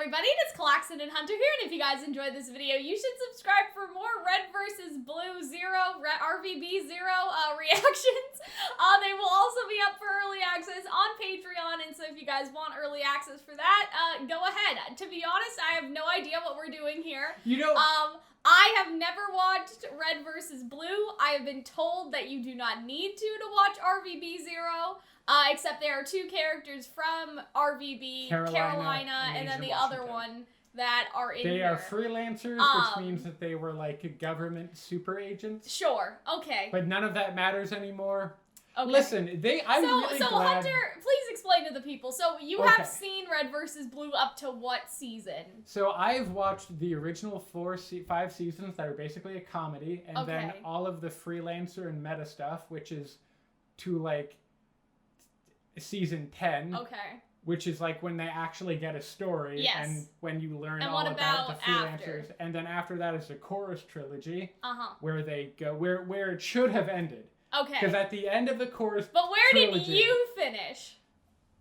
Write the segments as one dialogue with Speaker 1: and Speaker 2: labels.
Speaker 1: everybody, it's Calxiyn and Hunter here, and if you guys enjoyed this video, you should subscribe for more Red vs. Blue RvB Zero reactions. They will also be up for early access on Patreon, and so if you guys want early access for that, go ahead. To be honest, I have no idea what we're doing here.
Speaker 2: You know,
Speaker 1: I have never watched Red vs. Blue. I have been told that you do not need to watch RvB Zero. Except there are two characters from RvB, Carolina and then the other one that are in
Speaker 2: They
Speaker 1: here.
Speaker 2: are freelancers, which means that they were like government super agents.
Speaker 1: Sure, okay.
Speaker 2: But none of that matters anymore.
Speaker 1: Okay.
Speaker 2: Listen, I'm really glad...
Speaker 1: Hunter, please explain to the people. So you have seen Red vs. Blue up to what season? So
Speaker 2: I've watched the original 5 seasons that are basically a comedy, and then all of the freelancer and meta stuff, which is to like season 10.
Speaker 1: Okay.
Speaker 2: Which is like when they actually get a story and when you learn all about the freelancers.
Speaker 1: After?
Speaker 2: And then after that is the chorus trilogy where they go where it should have ended.
Speaker 1: Okay.
Speaker 2: Because at the end of the chorus
Speaker 1: But where
Speaker 2: trilogy,
Speaker 1: did you finish?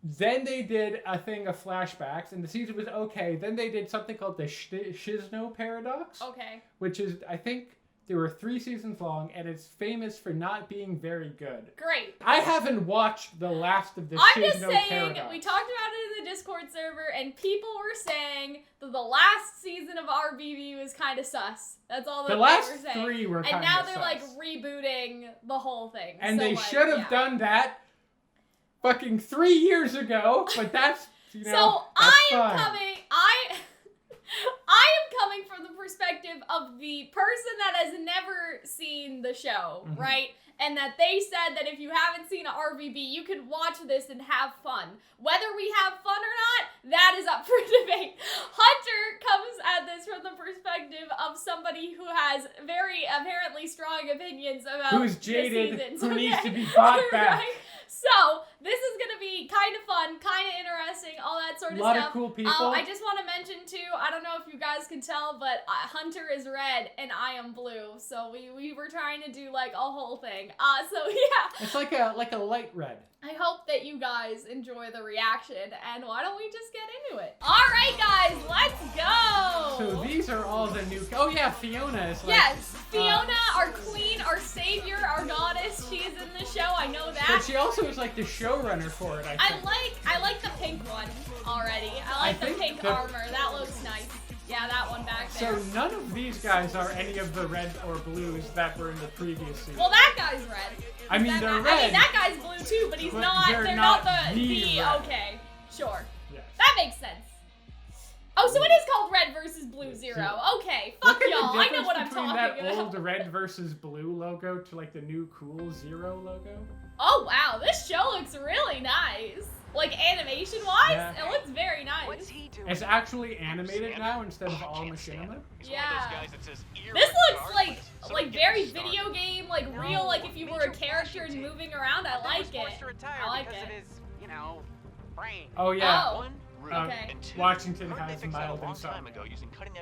Speaker 2: Then they did a thing of flashbacks and the season was okay. Then they did something called the Shizno Paradox.
Speaker 1: Okay.
Speaker 2: Which is, I think, there were 3 seasons long, and it's famous for not being very good.
Speaker 1: Great.
Speaker 2: I haven't watched the last of the
Speaker 1: I'm
Speaker 2: Shizno
Speaker 1: just saying,
Speaker 2: Paradox.
Speaker 1: we talked about it in the Discord server, and people were saying that the last season of RvB was kind of sus. That's all that they were saying.
Speaker 2: The last 3 were kind of
Speaker 1: sus. And now
Speaker 2: sus.
Speaker 1: they're like rebooting the whole thing.
Speaker 2: And
Speaker 1: so,
Speaker 2: they
Speaker 1: like,
Speaker 2: should have done that fucking 3 years ago, but that's, you know,
Speaker 1: I am coming from the perspective of the person that has never seen the show, right? And that they said that if you haven't seen RvB, you could watch this and have fun. Whether we have fun or not, that is up for debate. Hunter comes at this from the perspective of somebody who has very apparently strong opinions about
Speaker 2: who's jaded,
Speaker 1: the seasons.
Speaker 2: who needs to be bought back.
Speaker 1: Right? So, this is going to be kind of fun, kind of interesting, all that sort of stuff.
Speaker 2: A lot of cool people.
Speaker 1: I just want to mention, too, I don't know if you guys can tell, but Hunter is red and I am blue. So, we were trying to do, like, a whole thing. So, yeah.
Speaker 2: It's like a light red.
Speaker 1: I hope that you guys enjoy the reaction, and why don't we just get into it? All right, guys, let's go!
Speaker 2: So these are all the new... Oh, yeah, Fiona is like...
Speaker 1: Yes, Fiona, our queen, our savior, our goddess, she is in the show, I know that.
Speaker 2: But she also is like the showrunner for it, I think.
Speaker 1: I like the pink one already. I like the pink armor, that looks nice. Yeah, that one back there.
Speaker 2: So none of these guys are any of the red or blues that were in the previous season.
Speaker 1: Well, that guy's red.
Speaker 2: I mean, they're red.
Speaker 1: I mean, that guy's blue too, but they're not the okay, sure.
Speaker 2: Yes.
Speaker 1: That makes sense. Oh, so it is called Red vs. Blue Zero. Okay, fuck y'all. I know what I'm talking about.
Speaker 2: That old red versus blue logo to like the new cool Zero logo.
Speaker 1: Oh wow, this show looks really nice. Like animation-wise, it looks very nice.
Speaker 3: What's he doing?
Speaker 2: It's actually animated now instead of all machinima.
Speaker 1: Yeah. This looks like very video game, like real, like if you were a character and moving around. I like it. I like it.
Speaker 3: You know, brain.
Speaker 2: Oh yeah.
Speaker 1: Oh. Okay.
Speaker 2: Washington has mild insomnia.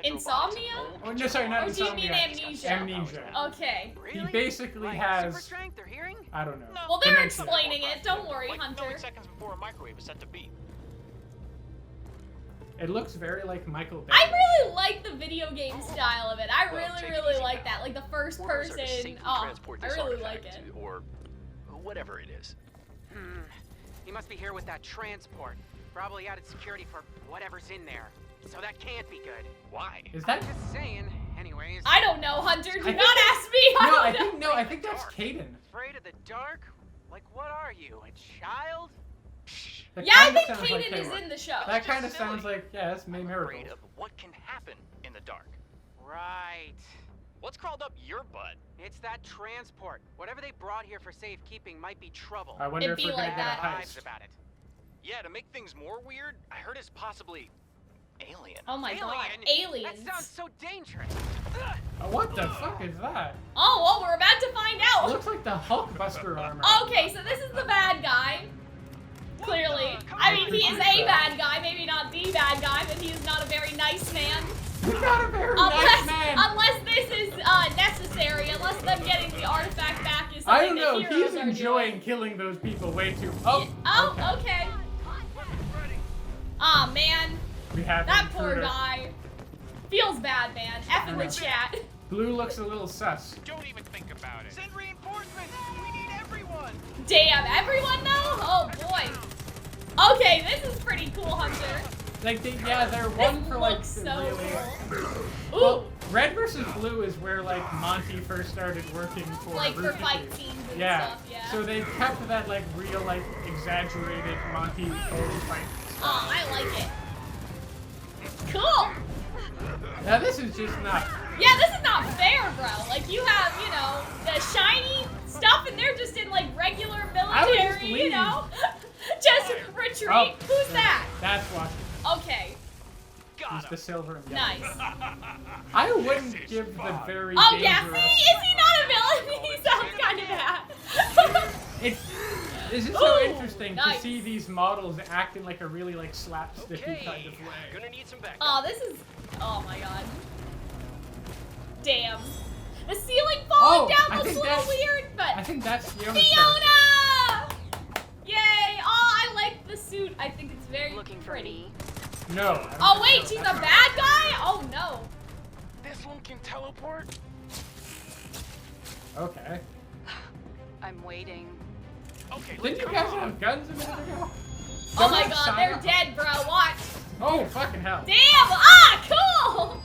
Speaker 1: Insomnia?
Speaker 2: Oh, no, sorry, not insomnia.
Speaker 1: Do you mean amnesia?
Speaker 2: Amnesia.
Speaker 1: Okay.
Speaker 2: He basically has...
Speaker 3: Super strength, they're hearing?
Speaker 2: I don't know.
Speaker 1: Well, they're explaining it. Don't worry, Hunter.
Speaker 4: Seconds before a microwave is set to beep.
Speaker 2: It looks very like Michael Bay.
Speaker 1: I really like the video game style of it. I really like that. Like the first person. Oh, I really like it.
Speaker 4: Or whatever it is.
Speaker 3: He must be here with that transport. Probably added security for whatever's in there. So that can't be good.
Speaker 4: Why?
Speaker 2: Is that...
Speaker 3: I'm just saying. Anyways.
Speaker 1: I don't know, Hunter. Do not ask me.
Speaker 2: I think that's Caden.
Speaker 3: Afraid of the dark? Like, what are you, a child?
Speaker 1: Yeah, I think Caden is in the show.
Speaker 2: That kind of sounds like, yeah, that's May Miracle.
Speaker 4: Afraid of what can happen in the dark.
Speaker 3: Right.
Speaker 4: What's crawled up your butt?
Speaker 3: It's that transport. Whatever they brought here for safekeeping might be trouble.
Speaker 2: I wonder if we're gonna get a heist.
Speaker 3: About it.
Speaker 4: Yeah, to make things more weird, I heard it's possibly alien.
Speaker 1: Oh my god, aliens.
Speaker 3: That sounds so dangerous.
Speaker 2: What the fuck is that?
Speaker 1: Oh, well, we're about to find out.
Speaker 2: It looks like the Hulkbuster armor.
Speaker 1: Okay, so this is the bad guy. Clearly. I mean, he is a bad guy, maybe not the bad guy, but he is not a very nice man.
Speaker 2: He's not a very nice man.
Speaker 1: Unless this is necessary, unless them getting the artifact back is something
Speaker 2: I don't know,
Speaker 1: the heroes
Speaker 2: he's
Speaker 1: are
Speaker 2: enjoying
Speaker 1: doing.
Speaker 2: killing those people way too...
Speaker 1: Okay. Aw, man.
Speaker 2: We have
Speaker 1: That
Speaker 2: an
Speaker 1: poor
Speaker 2: intruder.
Speaker 1: guy. Feels bad, man. F in the chat.
Speaker 2: Blue looks a little sus.
Speaker 4: Don't even think about it. Send reinforcements. We need everyone.
Speaker 1: Damn, everyone though? Oh boy. Okay, this is pretty cool, Hunter.
Speaker 2: Like, they're one
Speaker 1: This
Speaker 2: for like
Speaker 1: looks
Speaker 2: the
Speaker 1: so
Speaker 2: really.
Speaker 1: cool. Ooh,
Speaker 2: Well, red versus blue is where like Monty first started working for.
Speaker 1: like for
Speaker 2: Rooster
Speaker 1: fight
Speaker 2: Teeth.
Speaker 1: scenes and
Speaker 2: Yeah.
Speaker 1: stuff, yeah.
Speaker 2: So they kept that like real like exaggerated Monty Foley fight.
Speaker 1: Oh, I like it. Cool.
Speaker 2: Now this is just not.
Speaker 1: Yeah, this is not fair, bro. Like, you have, you know, the shiny stuff, and they're just in, like, regular
Speaker 2: would just
Speaker 1: military, you
Speaker 2: leave.
Speaker 1: know? Just retreat.
Speaker 2: Oh,
Speaker 1: Who's that?
Speaker 2: That's what.
Speaker 1: Okay,
Speaker 2: He's the silver and yellow.
Speaker 1: nice.
Speaker 2: I wouldn't give the very
Speaker 1: Oh, yeah,
Speaker 2: dangerous.
Speaker 1: see? Is he not a villain? He sounds kind of bad.
Speaker 2: It's just so
Speaker 1: Ooh,
Speaker 2: interesting
Speaker 1: nice.
Speaker 2: to see these models act in like a really like slapsticky
Speaker 4: Okay,
Speaker 2: kind of way.
Speaker 4: gonna need some backup.
Speaker 1: Oh, this is... Oh, my God. Damn. The ceiling falling down
Speaker 2: I
Speaker 1: looks a
Speaker 2: think
Speaker 1: little
Speaker 2: that's-
Speaker 1: weird,
Speaker 2: I
Speaker 1: but...
Speaker 2: think that's Fiona's character.
Speaker 1: Fiona! Yay! Oh, I like the suit. I think it's very
Speaker 5: Looking for
Speaker 1: pretty.
Speaker 5: me?
Speaker 2: No. I don't
Speaker 1: Oh,
Speaker 2: think
Speaker 1: wait,
Speaker 2: so.
Speaker 1: she's a
Speaker 2: That's
Speaker 1: bad guy? Oh, no.
Speaker 4: This one can teleport.
Speaker 2: not- Okay.
Speaker 5: I'm waiting.
Speaker 4: Okay,
Speaker 2: Didn't you guys have guns a minute ago?
Speaker 1: Oh my
Speaker 2: Don't
Speaker 1: god,
Speaker 2: sign
Speaker 1: they're
Speaker 2: up.
Speaker 1: dead, bro. Watch.
Speaker 2: Oh, fucking hell.
Speaker 1: Damn! Ah, cool!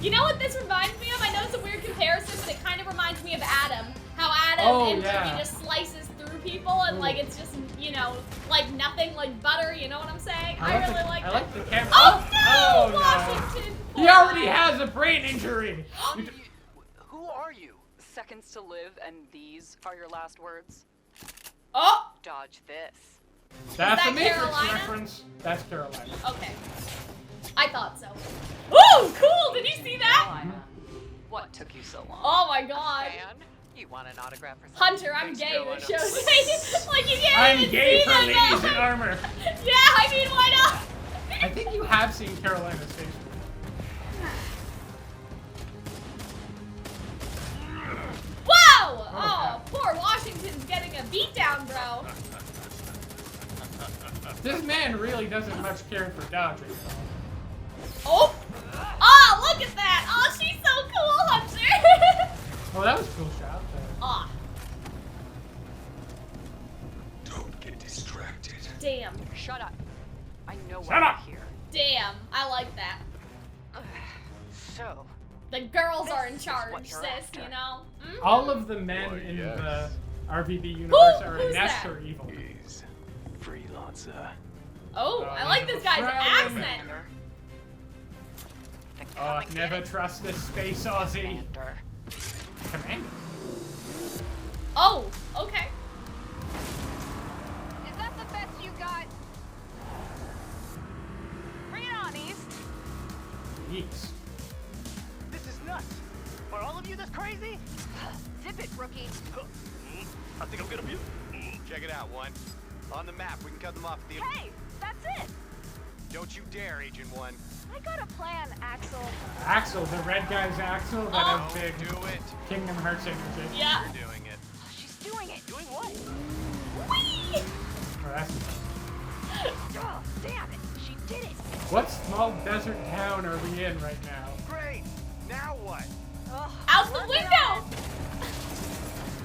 Speaker 1: You know what this reminds me of? I know it's a weird comparison, but it kind of reminds me of Adam. How Adam
Speaker 2: Oh,
Speaker 1: in
Speaker 2: yeah.
Speaker 1: RvB just slices through people and,
Speaker 2: Ooh.
Speaker 1: like, it's just, you know, like nothing, like butter, you know what I'm saying? I
Speaker 2: like
Speaker 1: really
Speaker 2: the,
Speaker 1: like
Speaker 2: I
Speaker 1: that.
Speaker 2: like the camera.
Speaker 1: Oh, no!
Speaker 2: Oh, no.
Speaker 1: Washington!
Speaker 2: He already has a brain injury.
Speaker 5: Who are you? Seconds to live, and these are your last words?
Speaker 1: Oh!
Speaker 5: Dodge this.
Speaker 2: That's
Speaker 1: that
Speaker 2: a Matrix
Speaker 1: Carolina?
Speaker 2: reference. That's Carolina.
Speaker 1: Okay. I thought so. Ooh, cool! Did you see that?
Speaker 5: Carolina. What took you so long?
Speaker 1: Oh my god.
Speaker 3: Man, you want an autograph or something?
Speaker 1: Hunter, I'm
Speaker 4: Thanks,
Speaker 1: gay.
Speaker 4: Carolina.
Speaker 1: This shows like you can't
Speaker 2: I'm
Speaker 1: even
Speaker 2: gay
Speaker 1: see
Speaker 2: for
Speaker 1: them,
Speaker 2: ladies
Speaker 1: though.
Speaker 2: in armor.
Speaker 1: Yeah, I mean, why not?
Speaker 2: I think you have seen Carolina's face.
Speaker 1: Whoa! Oh, poor Washington's getting a beatdown, bro.
Speaker 2: This man really doesn't much care for dodging.
Speaker 1: Oh! Oh, look at that! Oh, she's so cool, Hunter!
Speaker 2: Oh, that was a cool shot.
Speaker 1: Ah,
Speaker 6: Don't get distracted.
Speaker 1: damn.
Speaker 5: Shut up. I know
Speaker 2: Shut
Speaker 5: why
Speaker 2: up.
Speaker 5: you're here.
Speaker 1: Damn, I like that.
Speaker 5: So,
Speaker 1: The girls are in
Speaker 5: This is
Speaker 1: charge,
Speaker 5: what you're
Speaker 1: sis,
Speaker 5: after.
Speaker 1: you know? Mhm.
Speaker 2: All of the men
Speaker 6: Why,
Speaker 2: in
Speaker 6: yes.
Speaker 2: the RvB universe are
Speaker 1: who's
Speaker 2: inept
Speaker 1: that?
Speaker 2: or evil.
Speaker 6: He's freelancer.
Speaker 1: Oh, I like this guy's
Speaker 2: Australian.
Speaker 1: accent.
Speaker 2: Oh, never trust a space Aussie.
Speaker 5: Commander.
Speaker 2: Commander.
Speaker 1: Oh, okay.
Speaker 7: Is that the best you got? Bring it on, East.
Speaker 2: Yeeks.
Speaker 4: This is nuts. Are all of you this crazy?
Speaker 7: Zip it, rookie.
Speaker 4: I think I'm gonna be. Check it out, one. On the map, we can cut them off at the.
Speaker 7: Hey, that's it.
Speaker 4: Don't you dare, Agent One.
Speaker 7: I got a plan, Axel.
Speaker 2: Axel, the red guy's Axel that
Speaker 1: Oh.
Speaker 2: has big
Speaker 4: Do it.
Speaker 2: Kingdom Hearts energy.
Speaker 1: Yeah.
Speaker 4: You're doing it.
Speaker 7: She's doing it.
Speaker 4: Doing what?
Speaker 1: Whee!
Speaker 2: Oh, that's...
Speaker 7: Oh, damn it. She did it.
Speaker 2: What small desert town are we in right now?
Speaker 4: Great. Now what?
Speaker 7: Ugh,
Speaker 1: Out the
Speaker 7: working
Speaker 1: window!
Speaker 7: on it.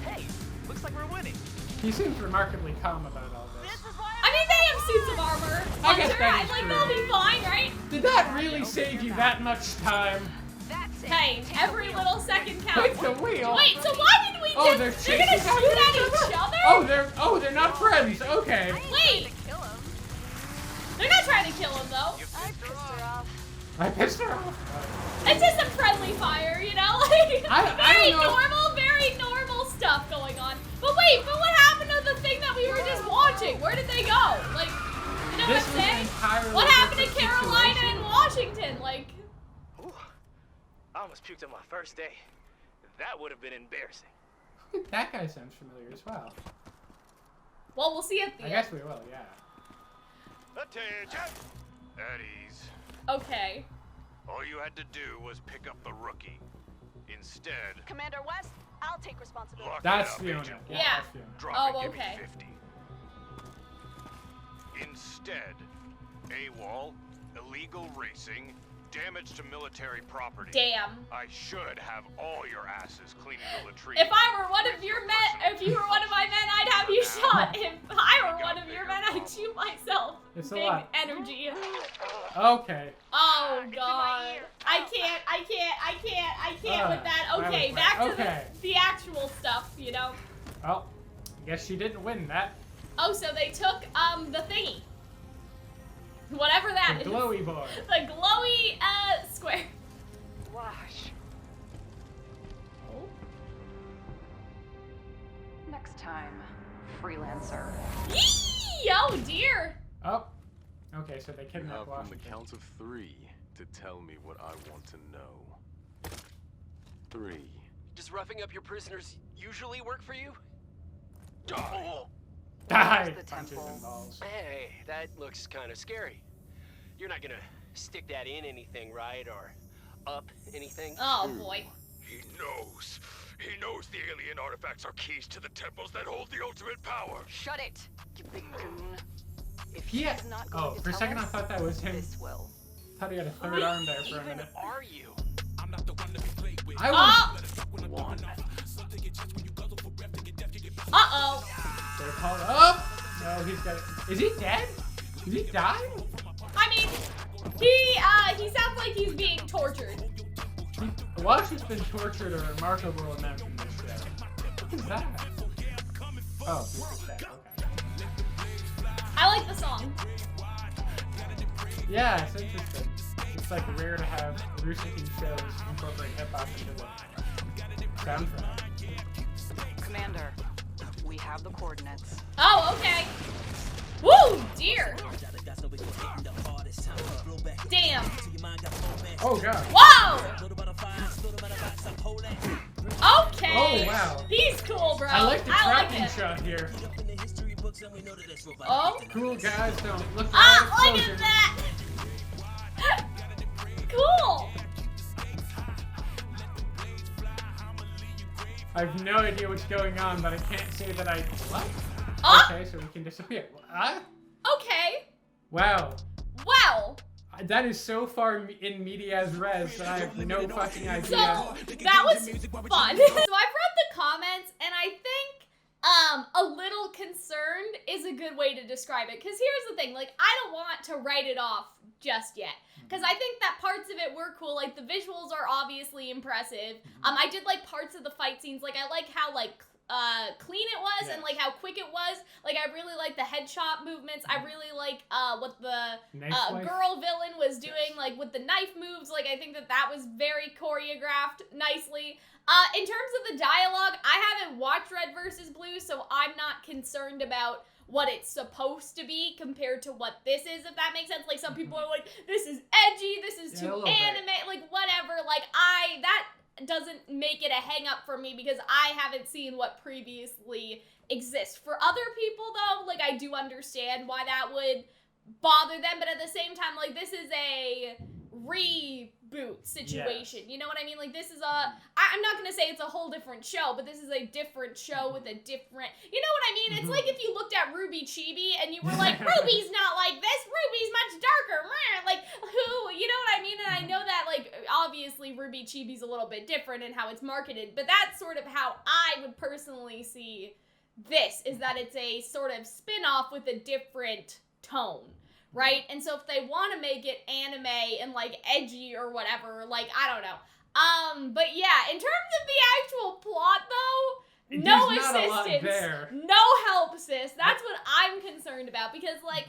Speaker 4: Hey, looks like we're winning.
Speaker 2: He seems remarkably calm about all
Speaker 7: This
Speaker 2: this.
Speaker 7: is why
Speaker 1: I mean, they have suits of armor.
Speaker 2: I guess
Speaker 1: Hunter,
Speaker 2: that is
Speaker 1: like,
Speaker 2: true.
Speaker 1: they'll be fine, right?
Speaker 2: Did that really save you that much time?
Speaker 7: That's it.
Speaker 1: Hey,
Speaker 7: Take the
Speaker 1: every
Speaker 7: wheel.
Speaker 1: little second counts.
Speaker 2: Take the wheel.
Speaker 1: Wait, so why did we
Speaker 2: Oh,
Speaker 1: just...
Speaker 2: they're
Speaker 1: They're gonna
Speaker 2: chasing
Speaker 1: shoot at
Speaker 2: after
Speaker 1: each other?
Speaker 2: they're not friends. Okay.
Speaker 7: I ain't
Speaker 1: Wait.
Speaker 7: trying to kill him.
Speaker 1: They're not trying to kill him, though.
Speaker 4: You
Speaker 7: I pissed her off.
Speaker 2: I pissed her off.
Speaker 1: It's just a friendly fire, you know? Like,
Speaker 2: I
Speaker 1: very
Speaker 2: don't know.
Speaker 1: very normal stuff going on. But wait, but what happened to the thing that we were just watching? Where did they go? Like, you know
Speaker 2: This
Speaker 1: what
Speaker 2: was
Speaker 1: I'm
Speaker 2: an
Speaker 1: saying?
Speaker 2: entirely
Speaker 1: What happened to
Speaker 2: different
Speaker 1: Carolina
Speaker 2: situation.
Speaker 1: and Washington? Like,
Speaker 4: Ooh, I almost puked on my first day. That would have been embarrassing.
Speaker 2: That guy sounds familiar as well.
Speaker 1: well, we'll see at the
Speaker 2: I
Speaker 1: end.
Speaker 2: guess we will, yeah.
Speaker 6: Attention! At ease.
Speaker 1: Okay.
Speaker 6: All you had to do was pick up the rookie. Instead,
Speaker 7: Commander West, I'll take responsibility.
Speaker 6: lock
Speaker 2: That's
Speaker 6: it up,
Speaker 2: Fiona.
Speaker 6: Agent
Speaker 1: Yeah.
Speaker 2: That's Fiona.
Speaker 6: Drop
Speaker 1: Oh,
Speaker 6: it, give
Speaker 1: okay.
Speaker 6: me 50. Instead, AWOL, illegal racing, damage to military property.
Speaker 1: Damn.
Speaker 6: I should have all your asses cleaning the latrine.
Speaker 1: If I were one of your men, if you were one of my men, I'd have you shot. If I were one of your men, I'd shoot myself.
Speaker 2: It's a
Speaker 1: Big
Speaker 2: lot.
Speaker 1: energy.
Speaker 2: Okay.
Speaker 1: Oh god. I can't with that. Okay, back to the actual stuff, you know.
Speaker 2: Well, I guess she didn't win that.
Speaker 1: Oh, so they took the thingy. Whatever that is.
Speaker 2: The glowy board.
Speaker 1: The glowy square.
Speaker 5: Wash.
Speaker 1: Oh.
Speaker 5: Next time, freelancer.
Speaker 1: Yee! Oh dear.
Speaker 2: Oh. Okay, so they
Speaker 8: You
Speaker 2: kidnapped
Speaker 8: have from the
Speaker 2: Washington.
Speaker 8: count of 3 to tell me what I want to know. 3.
Speaker 9: Does roughing up your prisoners usually work for you?
Speaker 6: Die.
Speaker 2: Die!
Speaker 5: The
Speaker 2: Punches
Speaker 5: temple.
Speaker 2: and balls.
Speaker 9: Hey, that looks kind of scary. You're not gonna stick that in anything, right? Or up anything?
Speaker 1: Oh boy.
Speaker 6: He knows. He knows the alien artifacts are keys to the temples that hold the ultimate power.
Speaker 5: Shut it, you big goon. If
Speaker 2: Yeah.
Speaker 5: he's not going
Speaker 2: Oh,
Speaker 5: to
Speaker 2: for a
Speaker 5: tell
Speaker 2: second I
Speaker 5: us,
Speaker 2: thought that was him.
Speaker 5: this will.
Speaker 2: Thought he had a third arm there for a
Speaker 9: Even
Speaker 2: minute.
Speaker 9: are you?
Speaker 2: I was.
Speaker 1: Oh! Uh-oh.
Speaker 2: They're called up. No, he's got it. Is he dead? Did he die?
Speaker 1: I mean, he sounds like he's being tortured.
Speaker 2: Wash has been tortured a remarkable amount in this show. What is that? Oh, he's dead. Okay.
Speaker 1: I like the song.
Speaker 2: Yeah, it's interesting. It's like rare to have Rooster Teeth shows incorporate hip hop into the soundtrack.
Speaker 5: Commander, we have the coordinates.
Speaker 1: Oh, okay. Woo, dear. Damn.
Speaker 2: Oh god.
Speaker 1: Whoa. Okay.
Speaker 2: Oh wow.
Speaker 1: He's cool, bro.
Speaker 2: I like the
Speaker 1: like
Speaker 2: tracking
Speaker 1: it.
Speaker 2: shot here.
Speaker 1: Oh.
Speaker 2: Cool guys don't look
Speaker 1: Ah,
Speaker 2: at
Speaker 1: look at that. Cool.
Speaker 2: I have no idea what's going on, but I can't say that I. What? Okay, so we can disappear.
Speaker 1: Okay.
Speaker 2: Wow.
Speaker 1: Well.
Speaker 2: That is so far in medias res that I have no fucking idea.
Speaker 1: So that was fun. So I've read the comments, and I think a little concerned is a good way to describe it. Because here's the thing, like, I don't want to write it off just yet. Because I think that parts of it were cool. Like, the visuals are obviously impressive. I did like parts of the fight scenes. Like, I like how, like, clean it was, and like how quick it was. Like, I really like the headshot movements. I really like what the girl villain was doing, like with the knife moves. Like, I think that was very choreographed nicely. In terms of the dialogue, I haven't watched Red vs. Blue, so I'm not concerned about what it's supposed to be compared to what this is, if that makes sense. Like, some people are like, this is edgy, this is too anime, like whatever. Like, that doesn't make it a hang up for me because I haven't seen what previously exists. For other people though, like, I do understand why that would bother them, but at the same time, like, this is a reboot situation. Yes. You know what I mean? Like, this is I'm not gonna say it's a whole different show, but this is a different show with a different, you know what I mean? It's like if you looked at Ruby Chibi and you were like, Ruby's not like this, Ruby's much darker, like, who, you know what I mean? And I know that, like, obviously Ruby Chibi's a little bit different in how it's marketed, but that's sort of how I would personally see this, is that it's a sort of spin-off with a different tone. Right? And so if they want to make it anime and, like, edgy or whatever, like, I don't know. But yeah, in terms of the actual plot, though, no assistance, no help, sis. That's what I'm concerned about, because, like,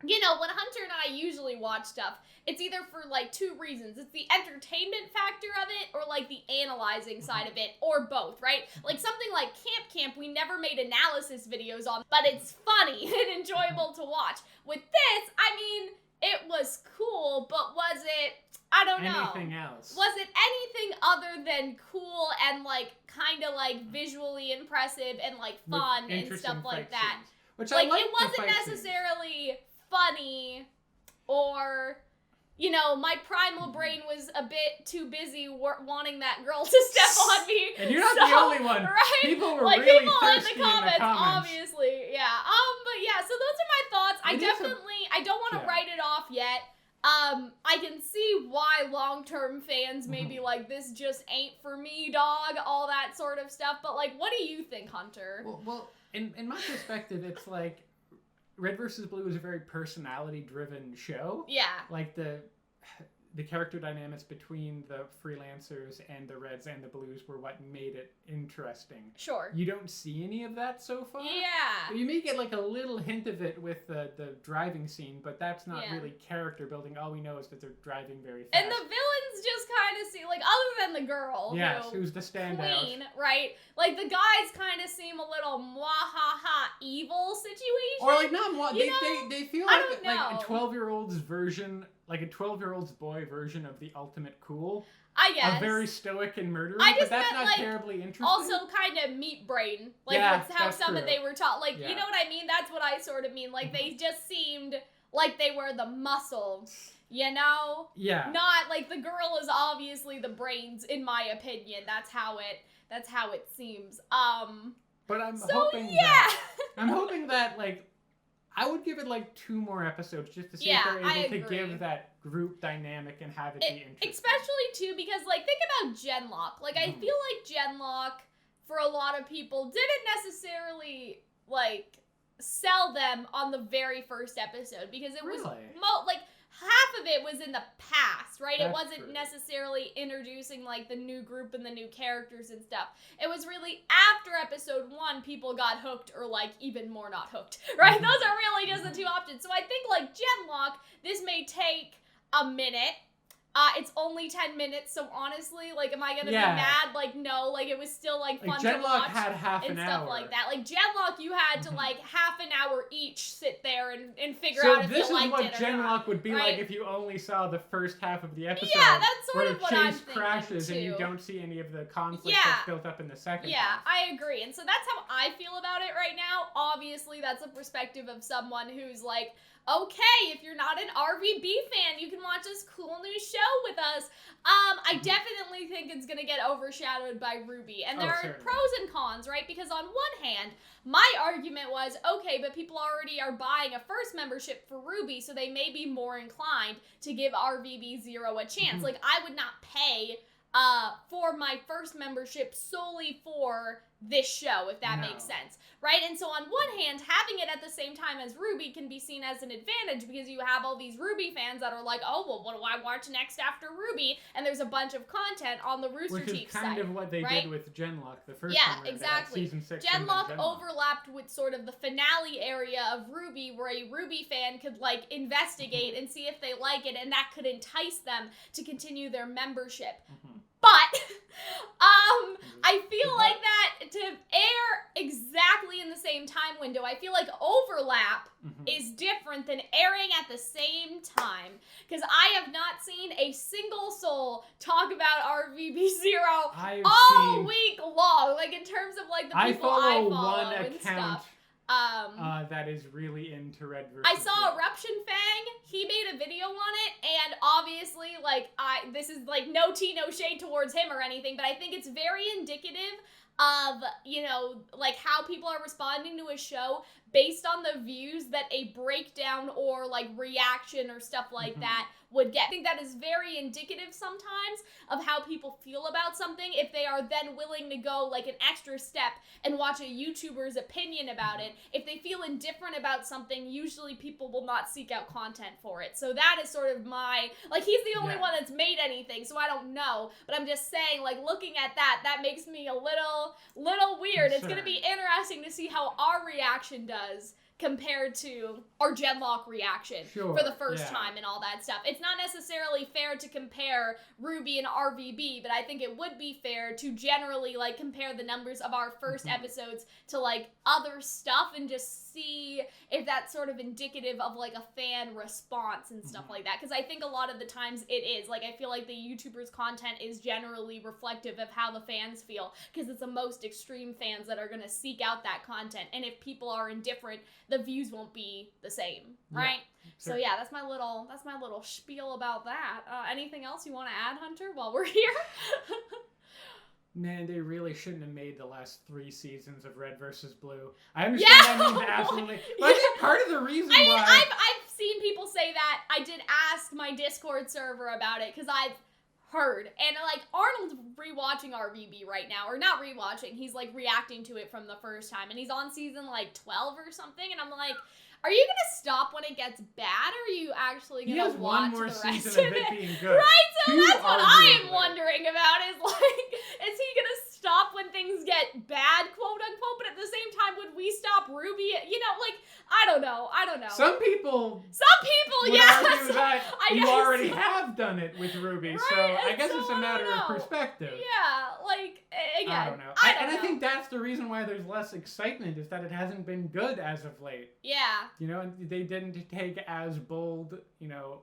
Speaker 1: you know, when Hunter and I usually watch stuff, it's either for, like, two reasons. It's the entertainment factor of it, or, like, the analyzing side of it, or both, right? Like, something like Camp, we never made analysis videos on, but it's funny and enjoyable to watch. With this, I mean, it was cool, but was it, I don't know.
Speaker 2: Anything else?
Speaker 1: Was it anything other than cool and, like, kind of, like, visually impressive and, like, fun and stuff like that?
Speaker 2: Which
Speaker 1: like, it wasn't necessarily funny, or, you know, my primal brain was a bit too busy wanting that girl to step on me.
Speaker 2: And you're not the only one.
Speaker 1: Right?
Speaker 2: People were
Speaker 1: like,
Speaker 2: really
Speaker 1: people
Speaker 2: thirsty
Speaker 1: in the comments,
Speaker 2: comments.
Speaker 1: obviously. Yeah. But yeah, so those are my thoughts. I don't want to write it off yet. I can see why long-term fans may be like, this just ain't for me, dog, all that sort of stuff. But, like, what do you think, Hunter?
Speaker 2: Well, in my perspective, it's like Red vs. Blue is a very personality-driven show.
Speaker 1: Yeah.
Speaker 2: Like, the character dynamics between the freelancers and the Reds and the Blues were what made it interesting.
Speaker 1: Sure.
Speaker 2: You don't see any of that so far.
Speaker 1: Yeah.
Speaker 2: You may get like a little hint of it with the driving scene, but that's not really character building. All we know is that they're driving very fast.
Speaker 1: And the villains just kind of seem, like, other than the girl,
Speaker 2: who's the standout.
Speaker 1: Queen, right? Like, the guys kind of seem a little mwahaha evil situation.
Speaker 2: Or like not they feel
Speaker 1: I
Speaker 2: like
Speaker 1: don't know.
Speaker 2: a 12-year-old's version, like a 12-year-old's boy version of the ultimate cool.
Speaker 1: I guess.
Speaker 2: A very stoic and murdering,
Speaker 1: I just
Speaker 2: but that's
Speaker 1: meant,
Speaker 2: not
Speaker 1: like,
Speaker 2: terribly interesting.
Speaker 1: Also kind of meat brain. Like,
Speaker 2: Yeah,
Speaker 1: that's how
Speaker 2: that's
Speaker 1: some of
Speaker 2: true.
Speaker 1: they were taught. Like,
Speaker 2: Yeah.
Speaker 1: you know what I mean? That's what I sort of mean. Like, they just seemed like they were the muscle, you know?
Speaker 2: Yeah.
Speaker 1: Not, like, the girl is obviously the brains, in my opinion. That's how it seems.
Speaker 2: But I'm
Speaker 1: So,
Speaker 2: hoping
Speaker 1: yeah!
Speaker 2: I'm hoping that, like, I would give it like 2 more episodes just to see if they're
Speaker 1: I
Speaker 2: able to
Speaker 1: agree.
Speaker 2: give that group dynamic and have it be interesting.
Speaker 1: Especially, too, because, like, think about Genlock. Like, I feel like Genlock, for a lot of people, didn't necessarily, like, sell them on the very first episode. Because it was, like, half of it was in the past, right? It
Speaker 2: That's
Speaker 1: wasn't
Speaker 2: true.
Speaker 1: necessarily introducing, like, the new group and the new characters and stuff. It was really after episode 1, people got hooked, or, like, even more not hooked, right? Those are really just the 2 options. So I think, like, Genlock, this may take a minute. It's only 10 minutes, so honestly, like, am I gonna be mad? Like, no, like, it was still, like, fun to
Speaker 2: Genlock
Speaker 1: watch
Speaker 2: had half
Speaker 1: and
Speaker 2: an
Speaker 1: stuff
Speaker 2: hour.
Speaker 1: like that. Like, Genlock, you had to, like, half an hour each sit there and figure
Speaker 2: So
Speaker 1: out if
Speaker 2: this
Speaker 1: you
Speaker 2: is
Speaker 1: liked
Speaker 2: what
Speaker 1: it or not.
Speaker 2: Genlock would be
Speaker 1: right?
Speaker 2: like if you only saw the first half of the episode.
Speaker 1: Yeah, that's sort
Speaker 2: where
Speaker 1: of what
Speaker 2: Chase
Speaker 1: I'm thinking,
Speaker 2: crashes and you
Speaker 1: too.
Speaker 2: don't see any of the conflict
Speaker 1: Yeah.
Speaker 2: that's built up in the second
Speaker 1: Yeah,
Speaker 2: half.
Speaker 1: I agree. And so that's how I feel about it right now. Obviously, that's a perspective of someone who's like, okay, if you're not an RvB fan, you can watch this cool new show with us. I definitely think it's gonna get overshadowed by RvB. And there are
Speaker 2: certainly.
Speaker 1: pros and cons, right? Because on one hand, my argument was, okay, but people already are buying a first membership for RvB, so they may be more inclined to give RvB Zero a chance. Like, I would not pay for my first membership solely for this show, if that makes sense, right? And so on one hand, having it at the same time as RvB can be seen as an advantage because you have all these RvB fans that are like, oh, well, what do I watch next after RvB? And there's a bunch of content on the Rooster
Speaker 2: Which is
Speaker 1: Teeth
Speaker 2: kind
Speaker 1: site,
Speaker 2: of what they
Speaker 1: right?
Speaker 2: did with Genlock, the first
Speaker 1: Yeah,
Speaker 2: time. around,
Speaker 1: exactly.
Speaker 2: Season 6
Speaker 1: Genlock overlapped with sort of the finale area of RvB, where a RvB fan could, like, investigate and see if they like it, and that could entice them to continue their membership. But, I feel like that to air exactly in the same time window, I feel like overlap is different than airing at the same time. Because I have not seen a single soul talk about RvB Zero all week long. Like, in terms of, like, the people I follow
Speaker 2: one
Speaker 1: and
Speaker 2: account
Speaker 1: stuff.
Speaker 2: that is really into Red vs.
Speaker 1: I saw
Speaker 2: Blue.
Speaker 1: Eruption Fang. He made a video on it, and obviously, like, this is, like, no tea, no shade towards him or anything, but I think it's very indicative of, you know, like, how people are responding to a show based on the views that a breakdown or, like, reaction or stuff like that would get. I think that is very indicative sometimes of how people feel about something if they are then willing to go, like, an extra step and watch a YouTuber's opinion about it. If they feel indifferent about something, usually people will not seek out content for it. So that is sort of my, like, he's the only one that's made anything, so I don't know. But I'm just saying, like, looking at that makes me a little weird. It's gonna be interesting to see how our reaction does compared to our Genlock reaction for the first time and all that stuff. It's not necessarily fair to compare RvB and RvB, but I think it would be fair to generally, like, compare the numbers of our first episodes to, like, other stuff and just see if that's sort of indicative of, like, a fan response and stuff like that. Because I think a lot of the times it is. Like, I feel like the YouTubers' content is generally reflective of how the fans feel, because it's the most extreme fans that are going to seek out that content. And if people are indifferent, the views won't be the same, right? So yeah, that's my little spiel about that. Anything else you want to add, Hunter, while we're here?
Speaker 2: Man, they really shouldn't have made the last 3 seasons of Red vs. Blue. I understand that means absolutely. But I think part of the reason why...
Speaker 1: I've seen people say that. I did ask my Discord server about it because I've heard. And like Arnold's rewatching RvB right now, or not rewatching, he's like reacting to it from the first time, and he's on season like 12 or something, and I'm like, are you gonna stop when it gets bad, or are you actually gonna watch
Speaker 2: one more
Speaker 1: the rest
Speaker 2: season
Speaker 1: of
Speaker 2: of it
Speaker 1: it?
Speaker 2: being good.
Speaker 1: Right, so that's what I am
Speaker 2: arguably.
Speaker 1: wondering about, is like, is he gonna stop when things get bad, quote unquote, but at the same time, would we stop Ruby? You know, like, I don't know.
Speaker 2: Some people would
Speaker 1: yes!
Speaker 2: argue that
Speaker 1: I
Speaker 2: you
Speaker 1: guess
Speaker 2: already
Speaker 1: so.
Speaker 2: have done it with Ruby,
Speaker 1: Right,
Speaker 2: so I
Speaker 1: and
Speaker 2: guess
Speaker 1: so
Speaker 2: it's a
Speaker 1: I
Speaker 2: matter
Speaker 1: don't
Speaker 2: of
Speaker 1: know.
Speaker 2: perspective.
Speaker 1: Yeah, like, again,
Speaker 2: I don't know. I think that's the reason why there's less excitement, is that it hasn't been good as of late.
Speaker 1: Yeah.
Speaker 2: You know, and they didn't take as bold, you know,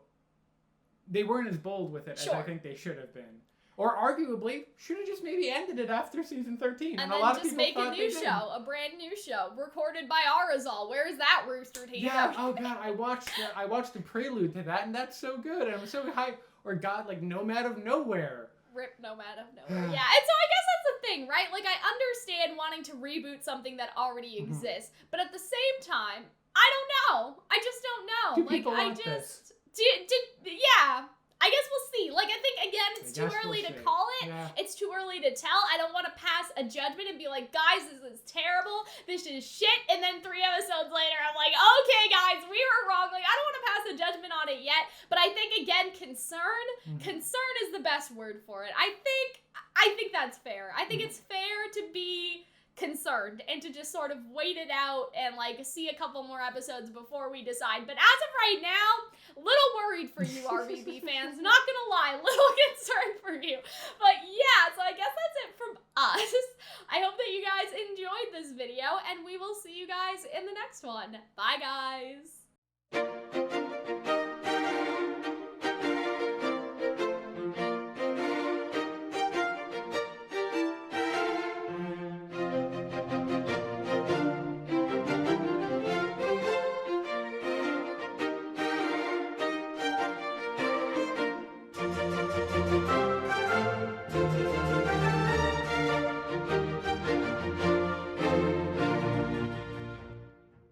Speaker 2: they weren't as bold with it as I think they should have been. Or arguably, should have just maybe ended it after season 13.
Speaker 1: And
Speaker 2: a
Speaker 1: then
Speaker 2: lot of
Speaker 1: just
Speaker 2: people
Speaker 1: make a
Speaker 2: thought
Speaker 1: new
Speaker 2: they did.
Speaker 1: show, a brand new show, recorded by Arizal. Where is that Rooster Teeth?
Speaker 2: Yeah, oh god, I watched the prelude to that, and that's so good, and I'm so hyped. Or God, like Nomad of Nowhere.
Speaker 1: Rip Nomad of Nowhere. Yeah, and so I guess that's the thing, right? Like, I understand wanting to reboot something that already exists, but at the same time, I don't know. I just don't know.
Speaker 2: Do people want
Speaker 1: this? Yeah. I guess we'll see. Like, I think, again, it's too
Speaker 2: guess
Speaker 1: early
Speaker 2: we'll
Speaker 1: to
Speaker 2: see.
Speaker 1: call it.
Speaker 2: Yeah.
Speaker 1: It's too early to tell. I don't want to pass a judgment and be like, guys, this is terrible. This is shit. And then 3 episodes later, I'm like, okay, guys, we were wrong. Like, I don't want to pass a judgment on it yet. But I think, again, concern is the best word for it. I think that's fair. I think it's fair to be concerned and to just sort of wait it out and like see a couple more episodes before we decide. But as of right now, a little worried for you RvB fans, not gonna lie, a little concerned for you. But yeah, so I guess that's it from us. I hope that you guys enjoyed this video, and we will see you guys in the next one. Bye guys.